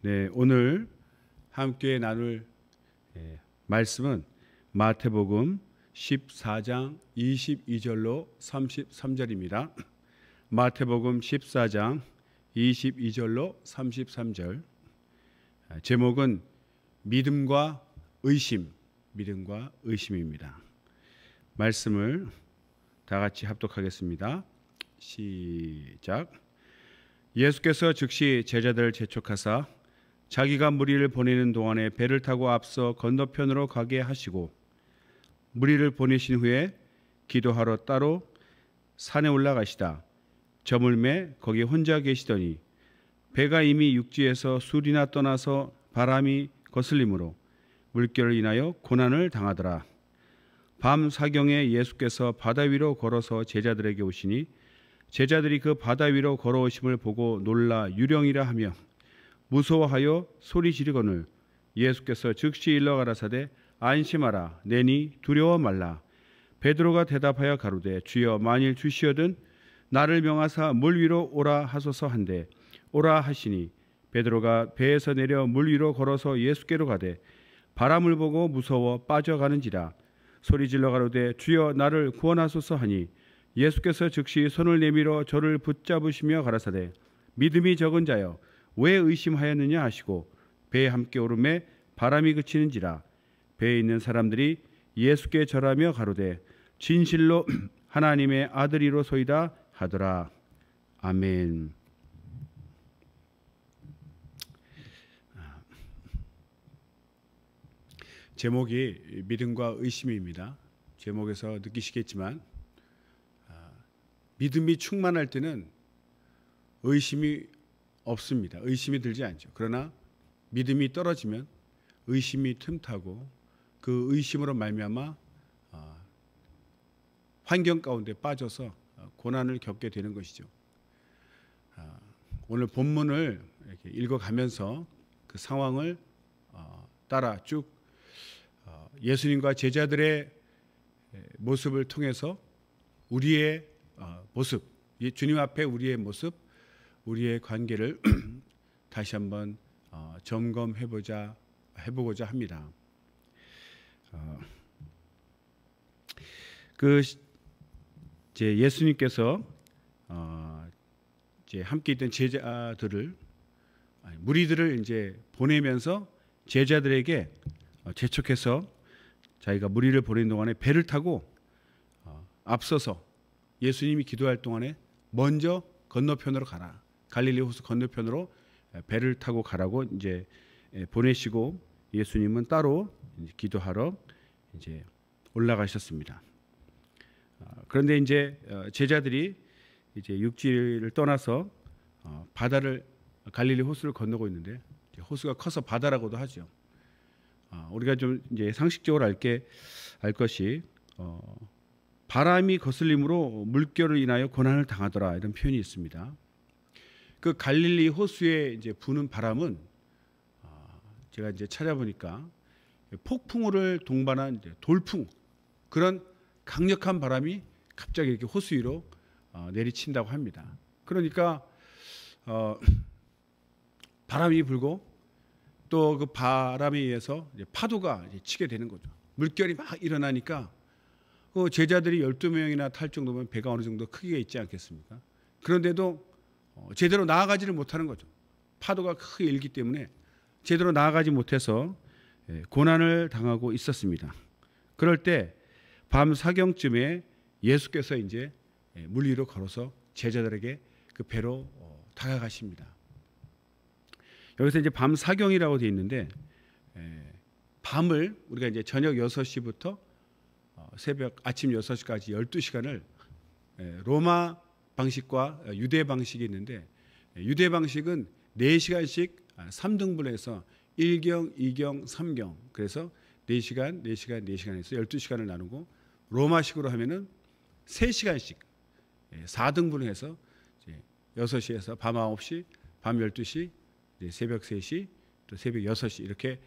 네, 오늘 함께 나눌 말씀은 마태복음 14장 22절로 33절입니다. 마태복음 14장 22절로 33절. 제목은 믿음과 의심입니다. 말씀을 다 같이 합독하겠습니다. 시작. 예수께서 즉시 제자들을 재촉하사 자기가 무리를 보내는 동안에 배를 타고 앞서 건너편으로 가게 하시고 무리를 보내신 후에 기도하러 따로 산에 올라가시다 저물매 거기 혼자 계시더니 배가 이미 육지에서 술이나 떠나서 바람이 거슬림으로 물결을 인하여 고난을 당하더라. 밤 사경에 예수께서 바다 위로 걸어서 제자들에게 오시니 제자들이 그 바다 위로 걸어오심을 보고 놀라 유령이라 하며 무서워하여 소리 지르거늘 예수께서 즉시 일러 가라사대 안심하라 내니 두려워 말라. 베드로가 대답하여 가로되 주여 만일 주시어든 나를 명하사 물 위로 오라 하소서 한데 오라 하시니 베드로가 배에서 내려 물 위로 걸어서 예수께로 가되 바람을 보고 무서워 빠져가는지라 소리 질러 가로되 주여 나를 구원하소서 하니 예수께서 즉시 손을 내밀어 저를 붙잡으시며 가라사대 믿음이 적은 자여 왜 의심하였느냐 하시고 배에 함께 오르매 바람이 그치는지라 배에 있는 사람들이 예수께 절하며 가로되 진실로 하나님의 아들이로소이다 하더라. 아멘. 제목이 믿음과 의심입니다. 제목에서 느끼시겠지만 믿음이 충만할 때는 의심이 없습니다. 의심이 들지 않죠. 그러나 믿음이 떨어지면 의심이 틈타고 그 의심으로 말미암아 환경 가운데 빠져서 고난을 겪게 되는 것이죠. 오늘 본문을 이렇게 읽어가면서 그 상황을 따라 쭉 예수님과 제자들의 모습을 통해서 우리의 모습, 주님 앞에 우리의 모습, 우리의 관계를 다시 한번 점검해보고자 합니다. 이제 예수님께서 이제 함께 있던 제자들을 무리들을 이제 보내면서 제자들에게 재촉해서 자기가 무리를 보내는 동안에 배를 타고 앞서서 예수님이 기도할 동안에 먼저 건너편으로 가라. 갈릴리 호수 건너편으로 배를 타고 가라고 이제 보내시고 예수님은 따로 기도하러 이제 올라가셨습니다. 그런데 이제 제자들이 이제 육지를 떠나서 바다를 갈릴리 호수를 건너고 있는데 호수가 커서 바다라고도 하죠. 우리가 좀 이제 상식적으로 알 것이 바람이 거슬림으로 물결을 인하여 고난을 당하더라 이런 표현이 있습니다. 그 갈릴리 호수에 이제 부는 바람은 제가 이제 찾아보니까 폭풍우를 동반한 돌풍 그런 강력한 바람이 갑자기 이렇게 호수 위로 내리친다고 합니다. 그러니까 바람이 불고 또 그 바람에 의해서 이제 파도가 이제 치게 되는 거죠. 물결이 막 일어나니까 그 제자들이 12명이나 탈 정도면 배가 어느 정도 크기가 있지 않겠습니까? 그런데도 제대로 나아가지를 못하는 거죠. 파도가 크게 일기 때문에 제대로 나아가지 못해서 고난을 당하고 있었습니다. 그럴 때 밤 사경쯤에 예수께서 이제 물 위로 걸어서 제자들에게 그 배로 다가가십니다. 여기서 이제 밤 사경이라고 되어 있는데 밤을 우리가 이제 저녁 6시부터 새벽 아침 6시까지 12시간을 로마 방식과 유대 방식이 있는데 유대 방식은 4시간씩 3등분해서 1경, 2경, 3경 그래서 4시간, 4시간, 4시간에서 12시간을 나누고 로마식으로 하면은 3시간씩 4등분해서 6시에서 밤 9시, 밤 12시, 새벽 3시, 또 새벽 6시 이렇게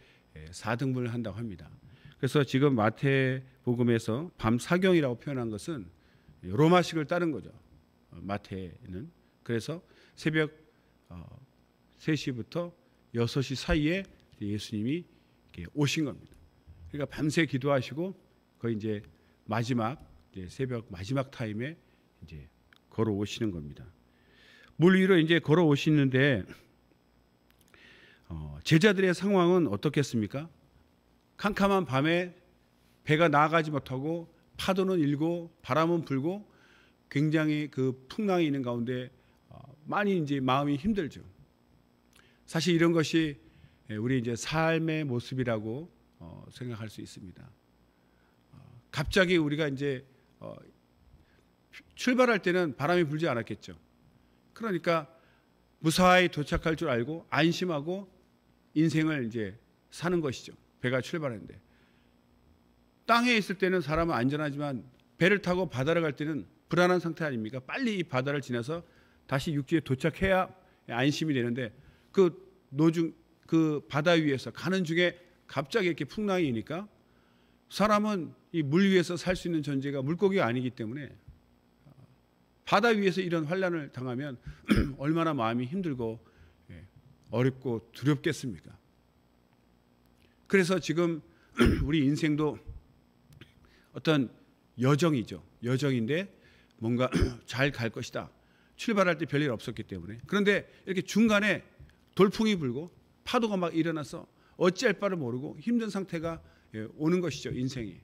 4등분을 한다고 합니다. 그래서 지금 마태복음에서 밤 사경이라고 표현한 것은 로마식을 따른 거죠. 마태는. 그래서 새벽 3시부터 6시 사이에 예수님이 오신 겁니다. 그러니까 밤새 기도하시고 거의 이제 마지막 새벽 마지막 타임에 이제 걸어오시는 겁니다. 물 위로 이제 걸어오시는데 제자들의 상황은 어떻겠습니까? 캄캄한 밤에 배가 나아가지 못하고 파도는 일고 바람은 불고 굉장히 그 풍랑이 있는 가운데 많이 이제 마음이 힘들죠. 사실 이런 것이 우리 이제 삶의 모습이라고 생각할 수 있습니다. 갑자기 우리가 이제 출발할 때는 바람이 불지 않았겠죠. 그러니까 무사히 도착할 줄 알고 안심하고 인생을 이제 사는 것이죠. 배가 출발했는데 땅에 있을 때는 사람은 안전하지만 배를 타고 바다를 갈 때는 불안한 상태 아닙니까? 빨리 이 바다를 지나서 다시 육지에 도착해야 안심이 되는데 그 바다 위에서 가는 중에 갑자기 이렇게 풍랑이 오니까 사람은 이 물 위에서 살 수 있는 존재가 물고기가 아니기 때문에 바다 위에서 이런 환난을 당하면 얼마나 마음이 힘들고 어렵고 두렵겠습니까? 그래서 지금 우리 인생도 어떤 여정이죠. 여정인데 뭔가 잘 갈 것이다. 출발할 때 별일 없었기 때문에. 그런데 이렇게 중간에 돌풍이 불고 파도가 막 일어나서 어찌할 바를 모르고 힘든 상태가 오는 것이죠. 인생이.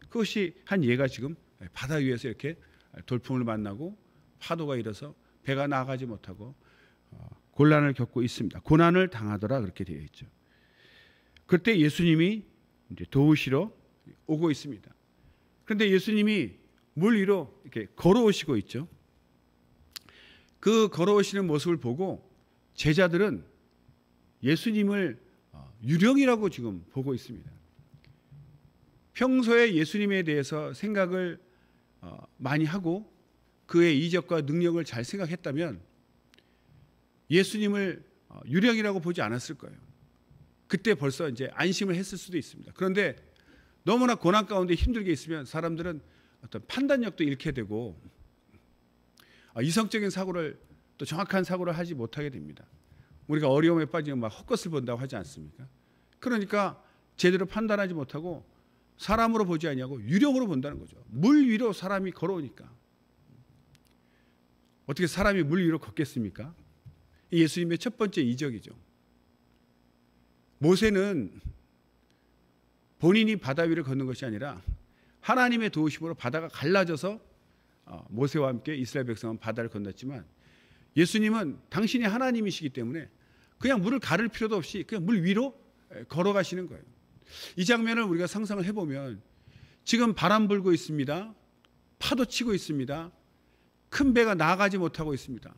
그것이 한 예가 지금 바다 위에서 이렇게 돌풍을 만나고 파도가 일어서 배가 나가지 못하고 곤란을 겪고 있습니다. 고난을 당하더라 그렇게 되어 있죠. 그때 예수님이 이제 도우시러 오고 있습니다. 그런데 예수님이 물 위로 이렇게 걸어오시고 있죠. 그 걸어오시는 모습을 보고 제자들은 예수님을 유령이라고 지금 보고 있습니다. 평소에 예수님에 대해서 생각을 많이 하고 그의 이적과 능력을 잘 생각했다면 예수님을 유령이라고 보지 않았을 거예요. 그때 벌써 이제 안심을 했을 수도 있습니다. 그런데 너무나 고난 가운데 힘들게 있으면 사람들은 어떤 판단력도 잃게 되고 이성적인 사고를 또 정확한 사고를 하지 못하게 됩니다. 우리가 어려움에 빠지면 막 헛것을 본다고 하지 않습니까? 그러니까 제대로 판단하지 못하고 사람으로 보지 아니하고 유령으로 본다는 거죠. 물 위로 사람이 걸어오니까. 어떻게 사람이 물 위로 걷겠습니까? 예수님의 첫 번째 이적이죠. 모세는 본인이 바다 위를 걷는 것이 아니라 하나님의 도우심으로 바다가 갈라져서 모세와 함께 이스라엘 백성은 바다를 건넜지만 예수님은 당신이 하나님이시기 때문에 그냥 물을 가를 필요도 없이 그냥 물 위로 걸어가시는 거예요. 이 장면을 우리가 상상을 해보면 지금 바람 불고 있습니다. 파도 치고 있습니다. 큰 배가 나아가지 못하고 있습니다.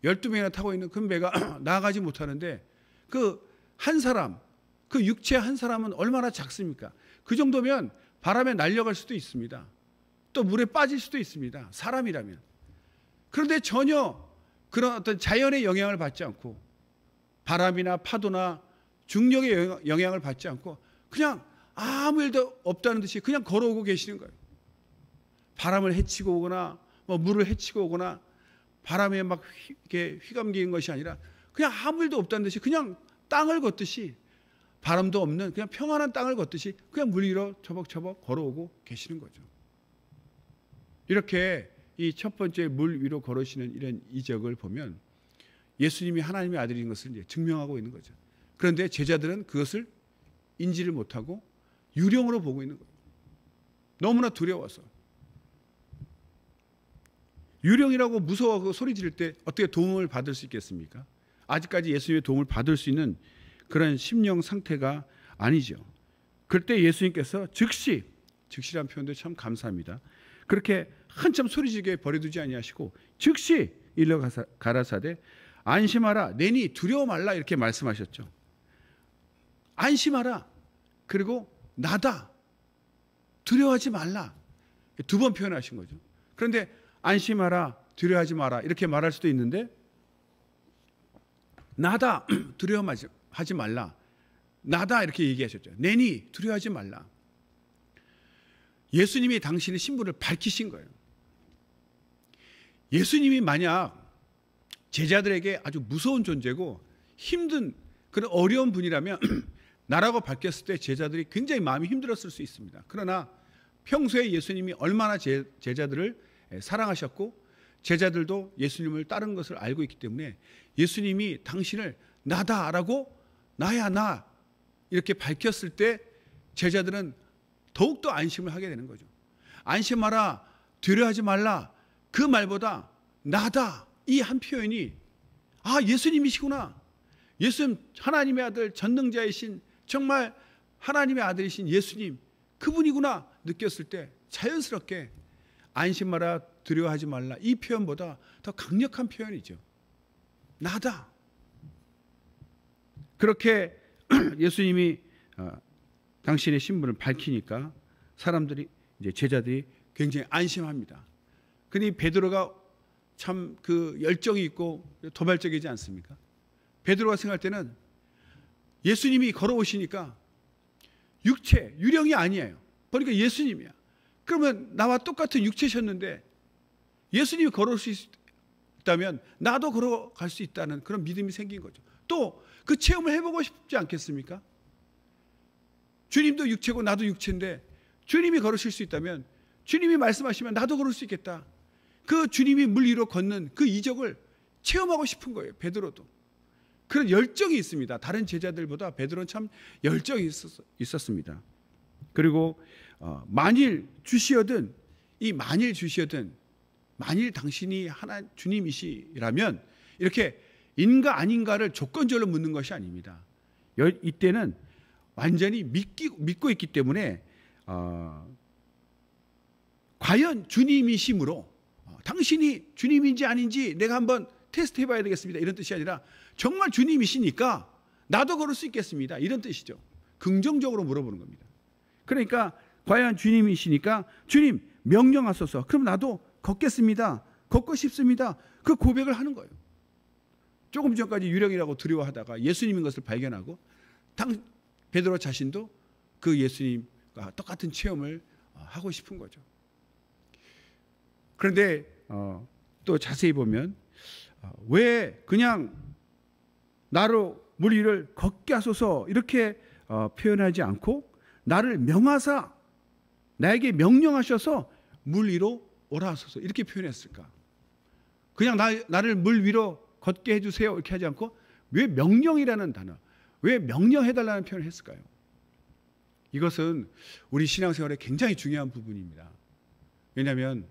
12명이나 타고 있는 큰 배가 나아가지 못하는데 그 한 사람, 그 육체 한 사람은 얼마나 작습니까? 그 정도면 바람에 날려갈 수도 있습니다. 또 물에 빠질 수도 있습니다. 사람이라면. 그런데 전혀 그런 어떤 자연의 영향을 받지 않고 바람이나 파도나 중력의 영향을 받지 않고 그냥 아무 일도 없다는 듯이 그냥 걸어오고 계시는 거예요. 바람을 헤치고 오거나 물을 헤치고 오거나 바람에 막 이렇게 휘감기는 것이 아니라 그냥 아무 일도 없다는 듯이 그냥 땅을 걷듯이 바람도 없는 그냥 평안한 땅을 걷듯이 그냥 물 위로 처벅처벅 걸어오고 계시는 거죠. 이렇게 이 첫 번째 물 위로 걸으시는 이런 이적을 보면 예수님이 하나님의 아들인 것을 이제 증명하고 있는 거죠. 그런데 제자들은 그것을 인지를 못하고 유령으로 보고 있는 거예요. 너무나 두려워서. 유령이라고 무서워하고 소리 지를 때 어떻게 도움을 받을 수 있겠습니까? 아직까지 예수님의 도움을 받을 수 있는 그런 심령 상태가 아니죠. 그때 예수님께서 즉시란 표현도 참 감사합니다. 그렇게 한참 소리지게 버려두지 아니하시고 즉시 일러 가라사대 안심하라 내니 두려워 말라 이렇게 말씀하셨죠. 안심하라. 그리고 나다. 두려워하지 말라. 두 번 표현하신 거죠. 그런데 안심하라, 두려워하지 마라 이렇게 말할 수도 있는데 나다, 두려워하지 말라. 나다 이렇게 얘기하셨죠. 내니 두려워하지 말라. 예수님이 당신의 신분을 밝히신 거예요. 예수님이 만약 제자들에게 아주 무서운 존재고 힘든 그런 어려운 분이라면 나라고 밝혔을 때 제자들이 굉장히 마음이 힘들었을 수 있습니다. 그러나 평소에 예수님이 얼마나 제자들을 사랑하셨고 제자들도 예수님을 따른 것을 알고 있기 때문에 예수님이 당신을 나다라고 나야 나 이렇게 밝혔을 때 제자들은 더욱더 안심을 하게 되는 거죠. 안심하라, 두려워하지 말라, 그 말보다 나다 이 한 표현이 예수님이시구나, 예수님 하나님의 아들 전능자이신 정말 하나님의 아들이신 예수님 그분이구나 느꼈을 때 자연스럽게 안심 마라, 두려워하지 말라 이 표현보다 더 강력한 표현이죠. 나다. 그렇게 예수님이 당신의 신분을 밝히니까 사람들이 이제 제자들이 굉장히 안심합니다. 그러니 베드로가 참 그 열정이 있고 도발적이지 않습니까? 베드로가 생각할 때는 예수님이 걸어오시니까 육체, 유령이 아니에요. 그러니까 예수님이야. 그러면 나와 똑같은 육체셨는데 예수님이 걸어올 수 있다면 나도 걸어갈 수 있다는 그런 믿음이 생긴 거죠. 또 그 체험을 해보고 싶지 않겠습니까? 주님도 육체고 나도 육체인데 주님이 걸으실 수 있다면 주님이 말씀하시면 나도 걸을 수 있겠다. 그 주님이 물 위로 걷는 그 이적을 체험하고 싶은 거예요. 베드로도. 그런 열정이 있습니다. 다른 제자들보다 베드로는 참 열정이 있었습니다. 그리고 만일 주시어든 만일 당신이 하나 주님이시라면 이렇게 인가 아닌가를 조건절로 묻는 것이 아닙니다. 이때는 완전히 믿고 있기 때문에 과연 주님이심으로 당신이 주님인지 아닌지 내가 한번 테스트 해봐야 되겠습니다. 이런 뜻이 아니라 정말 주님이시니까 나도 걸을 수 있겠습니다. 이런 뜻이죠. 긍정적으로 물어보는 겁니다. 그러니까 과연 주님이시니까 주님 명령하소서. 그럼 나도 걷겠습니다. 걷고 싶습니다. 그 고백을 하는 거예요. 조금 전까지 유령이라고 두려워하다가 예수님인 것을 발견하고 베드로 자신도 그 예수님과 똑같은 체험을 하고 싶은 거죠. 그런데 또 자세히 보면 왜 그냥 나로 물 위를 걷게 하소서 이렇게 표현하지 않고 나를 명하사 나에게 명령하셔서 물 위로 오라 하소서 이렇게 표현했을까? 그냥 나를 물 위로 걷게 해주세요 이렇게 하지 않고 왜 명령이라는 단어, 왜 명령해달라는 표현을 했을까요? 이것은 우리 신앙생활에 굉장히 중요한 부분입니다. 왜냐하면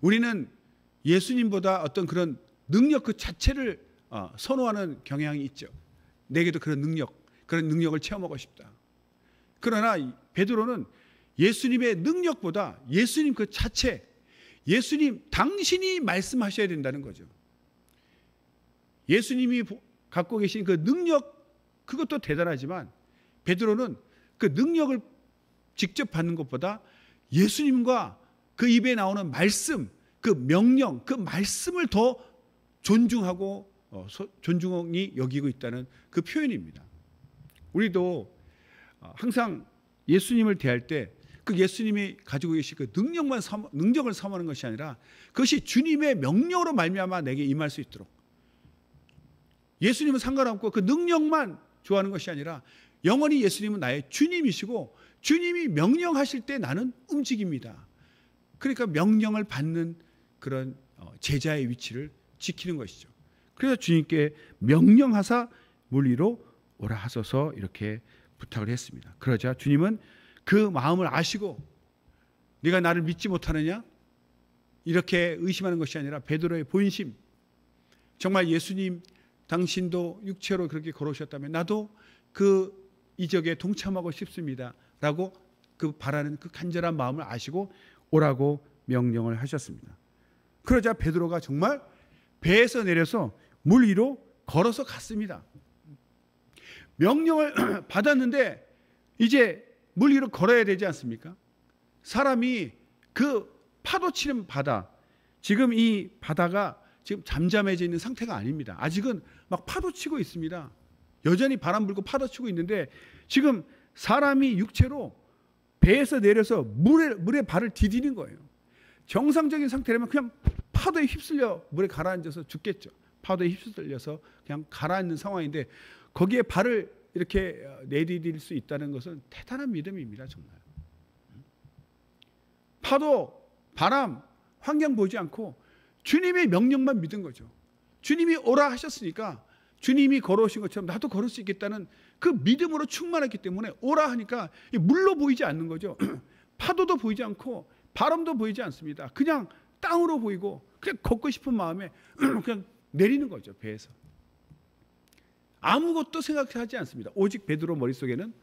우리는 예수님보다 어떤 그런 능력 그 자체를 선호하는 경향이 있죠. 내게도 그런 능력을 체험하고 싶다. 그러나 베드로는 예수님의 능력보다 예수님 그 자체, 예수님 당신이 말씀하셔야 된다는 거죠. 예수님이 갖고 계신 그 능력 그것도 대단하지만 베드로는 그 능력을 직접 받는 것보다 예수님과 그 입에 나오는 말씀, 그 명령, 그 말씀을 더 존중하고 존중이 여기고 있다는 그 표현입니다. 우리도 항상 예수님을 대할 때 그 예수님이 가지고 계신 그 능력을 사모하는 것이 아니라 그것이 주님의 명령으로 말미암아 내게 임할 수 있도록 예수님은 상관없고 그 능력만 좋아하는 것이 아니라 영원히 예수님은 나의 주님이시고 주님이 명령하실 때 나는 움직입니다. 그러니까 명령을 받는 그런 제자의 위치를 지키는 것이죠. 그래서 주님께 명령하사 물 위로 오라 하소서 이렇게 부탁을 했습니다. 그러자 주님은 그 마음을 아시고 네가 나를 믿지 못하느냐? 이렇게 의심하는 것이 아니라 베드로의 본심, 정말 예수님 당신도 육체로 그렇게 걸어오셨다면 나도 그 이적에 동참하고 싶습니다 라고 그 바라는 그 간절한 마음을 아시고 오라고 명령을 하셨습니다. 그러자 베드로가 정말 배에서 내려서 물 위로 걸어서 갔습니다. 명령을 받았는데 이제 물 위로 걸어야 되지 않습니까? 사람이 그 파도치는 바다, 지금 이 바다가 지금 잠잠해져 있는 상태가 아닙니다. 아직은 막 파도치고 있습니다. 여전히 바람 불고 파도치고 있는데 지금 사람이 육체로 배에서 내려서 물에 발을 디디는 거예요. 정상적인 상태라면 그냥 파도에 휩쓸려 물에 가라앉아서 죽겠죠. 파도에 휩쓸려서 그냥 가라앉는 상황인데 거기에 발을 이렇게 내디딜 수 있다는 것은 대단한 믿음입니다. 정말. 파도, 바람, 환경 보지 않고 주님의 명령만 믿은 거죠. 주님이 오라 하셨으니까 주님이 걸어오신 것처럼 나도 걸을 수 있겠다는 그 믿음으로 충만했기 때문에 오라 하니까 물로 보이지 않는 거죠. 파도도 보이지 않고 바람도 보이지 않습니다. 그냥 땅으로 보이고 그냥 걷고 싶은 마음에 그냥 내리는 거죠. 배에서. 아무것도 생각하지 않습니다. 오직 베드로 머릿속에는,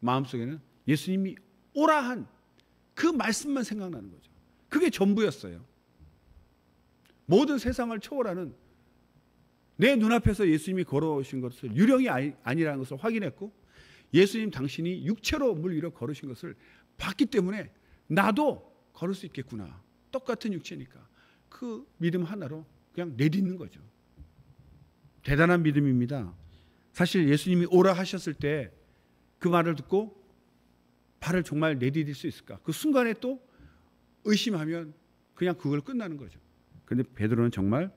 마음속에는 예수님이 오라 한 그 말씀만 생각나는 거죠. 그게 전부였어요. 모든 세상을 초월하는 내 눈앞에서 예수님이 걸어오신 것을 유령이 아니라는 것을 확인했고, 예수님 당신이 육체로 물 위로 걸으신 것을 봤기 때문에 나도 걸을 수 있겠구나. 똑같은 육체니까. 그 믿음 하나로 그냥 내딛는 거죠. 대단한 믿음입니다. 사실 예수님이 오라 하셨을 때 그 말을 듣고 발을 정말 내디딜 수 있을까? 그 순간에 또 의심하면 그냥 그걸 끝나는 거죠. 그런데 베드로는 정말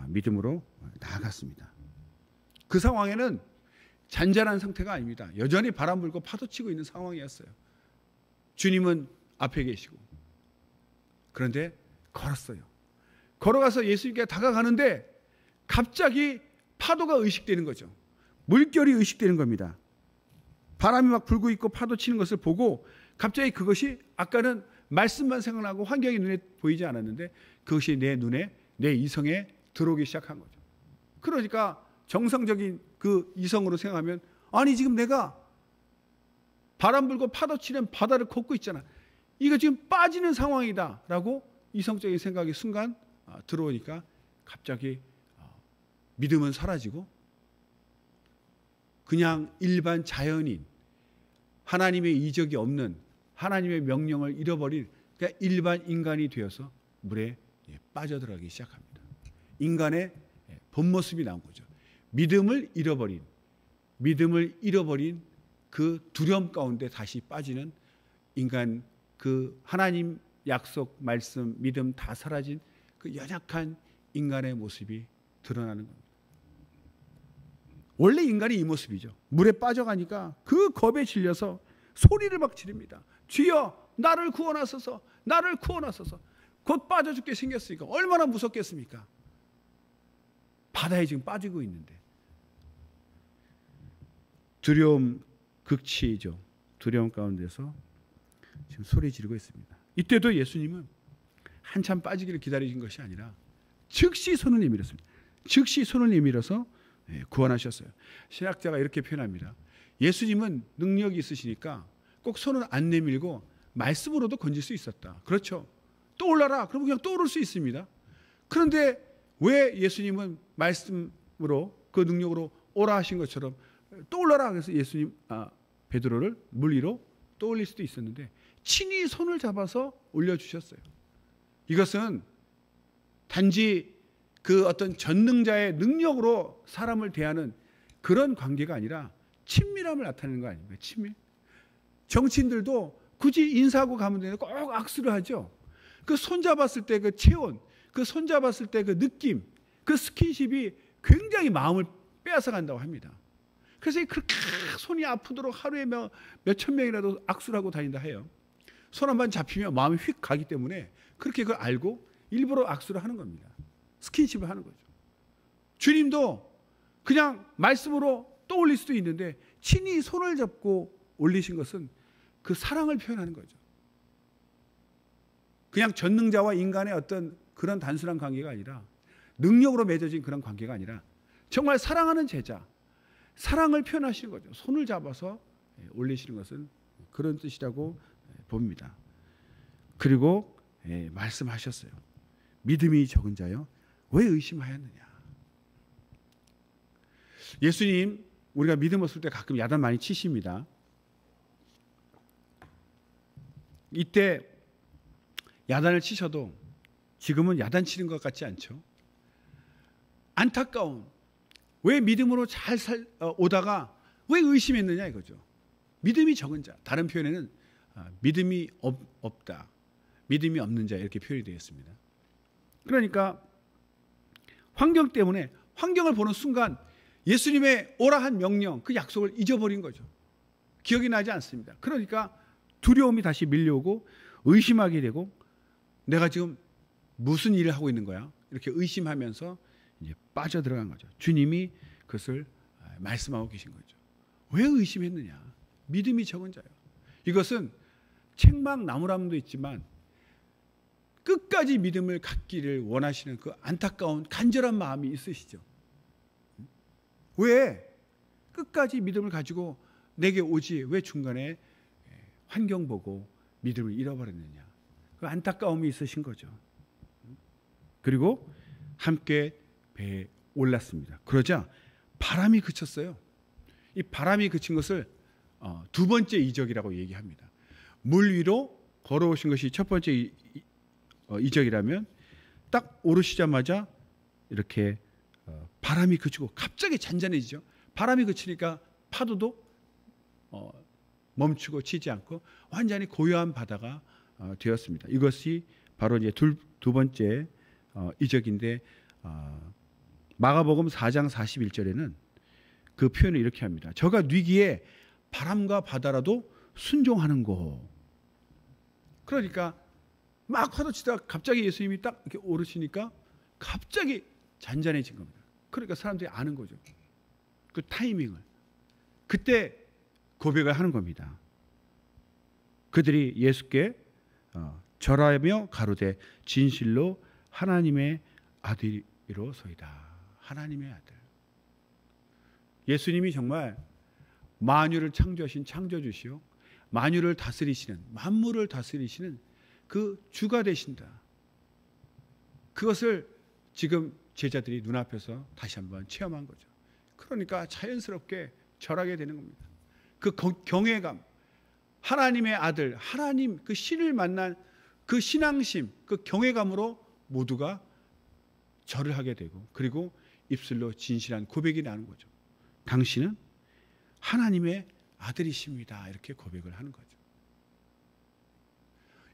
믿음으로 나아갔습니다. 그 상황에는 잔잔한 상태가 아닙니다. 여전히 바람 불고 파도 치고 있는 상황이었어요. 주님은 앞에 계시고. 그런데 걸었어요. 걸어가서 예수님께 다가가는데 갑자기 파도가 의식되는 거죠. 물결이 의식되는 겁니다. 바람이 막 불고 있고 파도 치는 것을 보고 갑자기 그것이 아까는 말씀만 생각나고 환경이 눈에 보이지 않았는데 그것이 내 눈에, 내 이성에 들어오기 시작한 거죠. 그러니까 정상적인 그 이성으로 생각하면, 아니 지금 내가 바람 불고 파도 치는 바다를 걷고 있잖아. 이거 지금 빠지는 상황이다 라고 이성적인 생각이 순간 들어오니까 갑자기 믿음은 사라지고 그냥 일반 자연인, 하나님의 이적이 없는, 하나님의 명령을 잃어버린 그냥 일반 인간이 되어서 물에 빠져들어가기 시작합니다. 인간의 본 모습이 나온 거죠. 믿음을 잃어버린 그 두려움 가운데 다시 빠지는 인간, 그 하나님 약속, 말씀, 믿음 다 사라진 그 연약한 인간의 모습이 드러나는 겁니다. 원래 인간이 이 모습이죠. 물에 빠져가니까 그 겁에 질려서 소리를 막 지릅니다. 주여 나를 구원하소서, 나를 구원하소서. 곧 빠져 죽게 생겼으니까 얼마나 무섭겠습니까? 바다에 지금 빠지고 있는데. 두려움 극치죠. 두려움 가운데서 지금 소리 지르고 있습니다. 이때도 예수님은 한참 빠지기를 기다리신 것이 아니라 즉시 손을 내밀었습니다. 즉시 손을 내밀어서 구원하셨어요. 신학자가 이렇게 표현합니다. 예수님은 능력이 있으시니까 꼭 손을 안 내밀고 말씀으로도 건질 수 있었다. 그렇죠. 떠올라라. 그러면 그냥 떠오를 수 있습니다. 그런데 왜 예수님은 말씀으로 그 능력으로 오라 하신 것처럼 떠올라라. 그래서 예수님 베드로를 물 위로 떠올릴 수도 있었는데 친히 손을 잡아서 올려주셨어요. 이것은 단지 그 어떤 전능자의 능력으로 사람을 대하는 그런 관계가 아니라 친밀함을 나타내는 거 아닙니까? 친밀. 정치인들도 굳이 인사하고 가면 되는데 꼭 악수를 하죠. 그 손잡았을 때 그 체온, 그 손잡았을 때 그 느낌, 그 스킨십이 굉장히 마음을 빼앗아 간다고 합니다. 그래서 그렇게 손이 아프도록 하루에 몇천 명이라도 악수를 하고 다닌다 해요. 손 한 번 잡히면 마음이 휙 가기 때문에 그렇게 그걸 알고 일부러 악수를 하는 겁니다. 스킨십을 하는 거죠. 주님도 그냥 말씀으로 떠올릴 수도 있는데 친히 손을 잡고 올리신 것은 그 사랑을 표현하는 거죠. 그냥 전능자와 인간의 어떤 그런 단순한 관계가 아니라 능력으로 맺어진 그런 관계가 아니라 정말 사랑하는 제자, 사랑을 표현하시는 거죠. 손을 잡아서 올리시는 것은 그런 뜻이라고 봅니다. 그리고 말씀하셨어요. 믿음이 적은 자여 왜 의심하였느냐. 예수님 우리가 믿음 없을 때 가끔 야단 많이 치십니다. 이때 야단을 치셔도 지금은 야단 치는 것 같지 않죠. 안타까운, 왜 믿음으로 잘 오다가 왜 의심했느냐 이거죠. 믿음이 적은 자, 다른 표현에는 믿음이 없다, 믿음이 없는 자 이렇게 표현이 되었습니다. 그러니까 환경 때문에, 환경을 보는 순간 예수님의 오라 한 명령, 그 약속을 잊어버린 거죠. 기억이 나지 않습니다. 그러니까 두려움이 다시 밀려오고 의심하게 되고, 내가 지금 무슨 일을 하고 있는 거야? 이렇게 의심하면서 이제 빠져들어간 거죠. 주님이 그것을 말씀하고 계신 거죠. 왜 의심했느냐? 믿음이 적은 자요. 이것은 책망 나무람도 있지만 끝까지 믿음을 갖기를 원하시는 그 안타까운 간절한 마음이 있으시죠. 왜 끝까지 믿음을 가지고 내게 오지 왜 중간에 환경 보고 믿음을 잃어버렸느냐? 그 안타까움이 있으신 거죠. 그리고 함께 배에 올랐습니다. 그러자 바람이 그쳤어요. 이 바람이 그친 것을 두 번째 이적이라고 얘기합니다. 물 위로 걸어오신 것이 첫 번째 이적이라면, 딱 오르시자마자 이렇게 바람이 그치고 갑자기 잔잔해지죠. 바람이 그치니까 파도도 멈추고 치지 않고 완전히 고요한 바다가 되었습니다. 이것이 바로 이제 두 번째 이적인데, 마가복음 4장 41절에는 그 표현을 이렇게 합니다. 저가 뉘기에 바람과 바다라도 순종하는 거. 그러니까 막 파도 치다가 갑자기 예수님이 딱 이렇게 오르시니까 갑자기 잔잔해진 겁니다. 그러니까 사람들이 아는 거죠. 그 타이밍을. 그때 고백을 하는 겁니다. 그들이 예수께 절하며 가로되 진실로 하나님의 아들이로소이다. 하나님의 아들. 예수님이 정말 만유를 창조하신 창조주시오, 만유를 다스리시는, 만물을 다스리시는 그 주가 되신다. 그것을 지금 제자들이 눈앞에서 다시 한번 체험한 거죠. 그러니까 자연스럽게 절하게 되는 겁니다. 그 경외감, 하나님의 아들, 하나님 그 신을 만난 그 신앙심, 그 경외감으로 모두가 절을 하게 되고, 그리고 입술로 진실한 고백이 나는 거죠. 당신은 하나님의 아들이십니다. 이렇게 고백을 하는 거죠.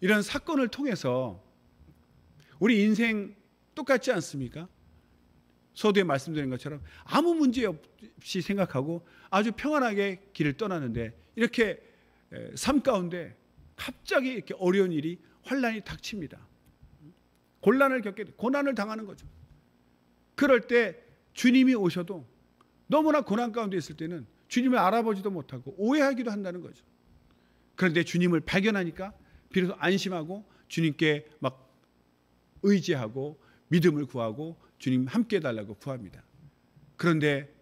이런 사건을 통해서 우리 인생 똑같지 않습니까? 서두에 말씀드린 것처럼 아무 문제 없이 생각하고 아주 평안하게 길을 떠나는데, 이렇게 삶 가운데 갑자기 이렇게 어려운 일이, 환난이 닥칩니다. 곤란을 겪게, 고난을 당하는 거죠. 그럴 때 주님이 오셔도 너무나 고난 가운데 있을 때는 주님을 알아보지도 못하고 오해하기도 한다는 거죠. 그런데 주님을 발견하니까 비로소 안심하고 주님께 막 의지하고 믿음을 구하고 주님 함께 해달라고 구합니다. 그런데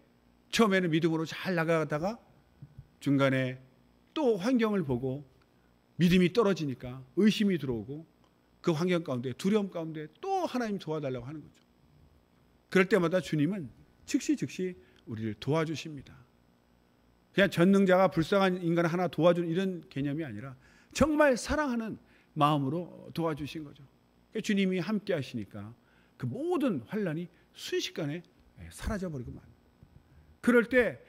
처음에는 믿음으로 잘 나가다가 중간에 또 환경을 보고 믿음이 떨어지니까 의심이 들어오고, 그 환경 가운데, 두려움 가운데 또 하나님 도와달라고 하는 거죠. 그럴 때마다 주님은 즉시 우리를 도와주십니다. 그냥 전능자가 불쌍한 인간 하나 도와주는 이런 개념이 아니라 정말 사랑하는 마음으로 도와주신 거죠. 주님이 함께 하시니까 그 모든 환난이 순식간에 사라져버리고 맙니다. 그럴 때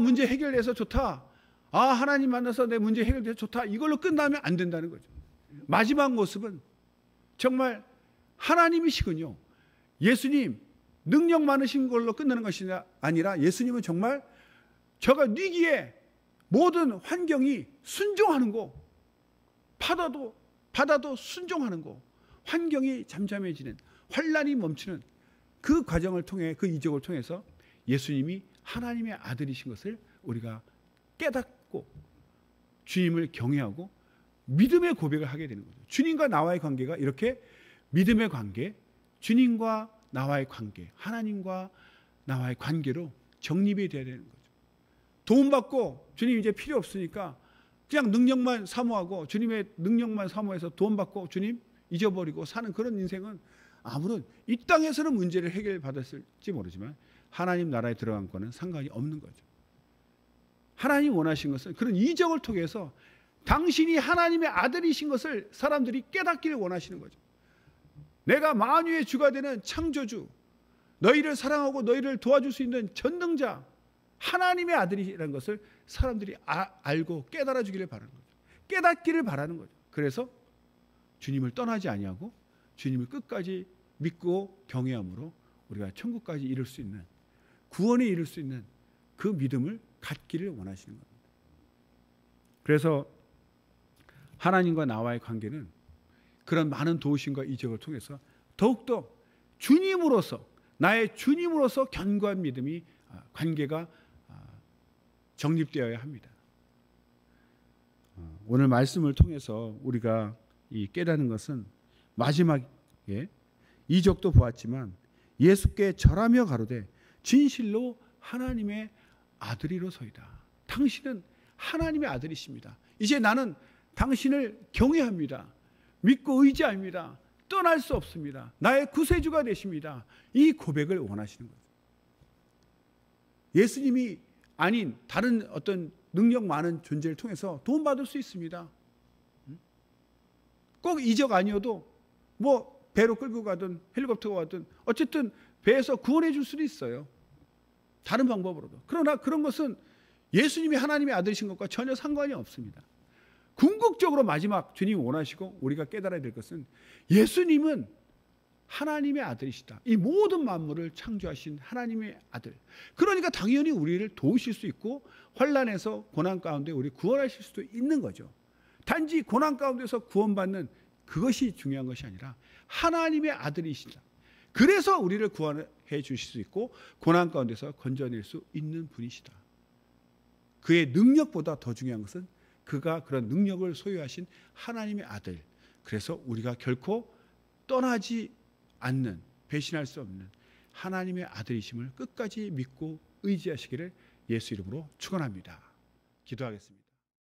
문제 해결돼서 좋다, 하나님 만나서 내 문제 해결돼서 좋다, 이걸로 끝나면 안 된다는 거죠. 마지막 모습은 정말 하나님이시군요. 예수님 능력 많으신 걸로 끝나는 것이 아니라, 예수님은 정말 저가 뉘기에 모든 환경이 순종하는 거, 바다도 순종하는 거, 환경이 잠잠해지는, 환난이 멈추는 그 과정을 통해, 그 이적을 통해서 예수님이 하나님의 아들이신 것을 우리가 깨닫고 주님을 경외하고 믿음의 고백을 하게 되는 거죠. 주님과 나와의 관계가 이렇게 믿음의 관계, 주님과 나와의 관계, 하나님과 나와의 관계로 정립이 되어야 되는 거죠. 도움받고 주님 이제 필요 없으니까 그냥 능력만 사모하고, 주님의 능력만 사모해서 도움받고 주님 잊어버리고 사는 그런 인생은 아무런 이 땅에서는 문제를 해결받았을지 모르지만 하나님 나라에 들어간 거는 상관이 없는 거죠. 하나님 원하신 것은 그런 이적을 통해서 당신이 하나님의 아들이신 것을 사람들이 깨닫기를 원하시는 거죠. 내가 만유의 주가 되는 창조주, 너희를 사랑하고 너희를 도와줄 수 있는 전능자, 하나님의 아들이라는 것을 사람들이 알고 깨달아 주기를 바라는 거죠. 깨닫기를 바라는 거죠. 그래서 주님을 떠나지 아니하고 주님을 끝까지 믿고 경외함으로 우리가 천국까지 이룰 수 있는 구원에 이를 수 있는 그 믿음을 갖기를 원하시는 겁니다. 그래서 하나님과 나와의 관계는 그런 많은 도우심과 이적을 통해서 더욱더 주님으로서, 나의 주님으로서 견고한 믿음이, 관계가 정립되어야 합니다. 오늘 말씀을 통해서 우리가 이 깨닫는 것은 마지막에 이적도 보았지만 예수께 절하며 가로되 진실로 하나님의 아들이로소이다. 당신은 하나님의 아들이십니다. 이제 나는 당신을 경외합니다. 믿고 의지합니다. 떠날 수 없습니다. 나의 구세주가 되십니다. 이 고백을 원하시는 거죠. 예수님이 아닌 다른 어떤 능력 많은 존재를 통해서 도움받을 수 있습니다. 꼭 이적 아니어도 뭐 배로 끌고 가든 헬리콥터가 가든 어쨌든 배에서 구원해 줄 수도 있어요. 다른 방법으로도. 그러나 그런 것은 예수님이 하나님의 아들이신 것과 전혀 상관이 없습니다. 궁극적으로 마지막 주님이 원하시고 우리가 깨달아야 될 것은 예수님은 하나님의 아들이시다. 이 모든 만물을 창조하신 하나님의 아들. 그러니까 당연히 우리를 도우실 수 있고 환난에서 고난 가운데 우리 구원하실 수도 있는 거죠. 단지 고난 가운데서 구원받는 그것이 중요한 것이 아니라 하나님의 아들이시다. 그래서 우리를 구원해 주실 수 있고 고난 가운데서 건져낼 수 있는 분이시다. 그의 능력보다 더 중요한 것은 그가 그런 능력을 소유하신 하나님의 아들. 그래서 우리가 결코 떠나지 않는, 배신할 수 없는 하나님의 아들이심을 끝까지 믿고 의지하시기를 예수 이름으로 축원합니다. 기도하겠습니다.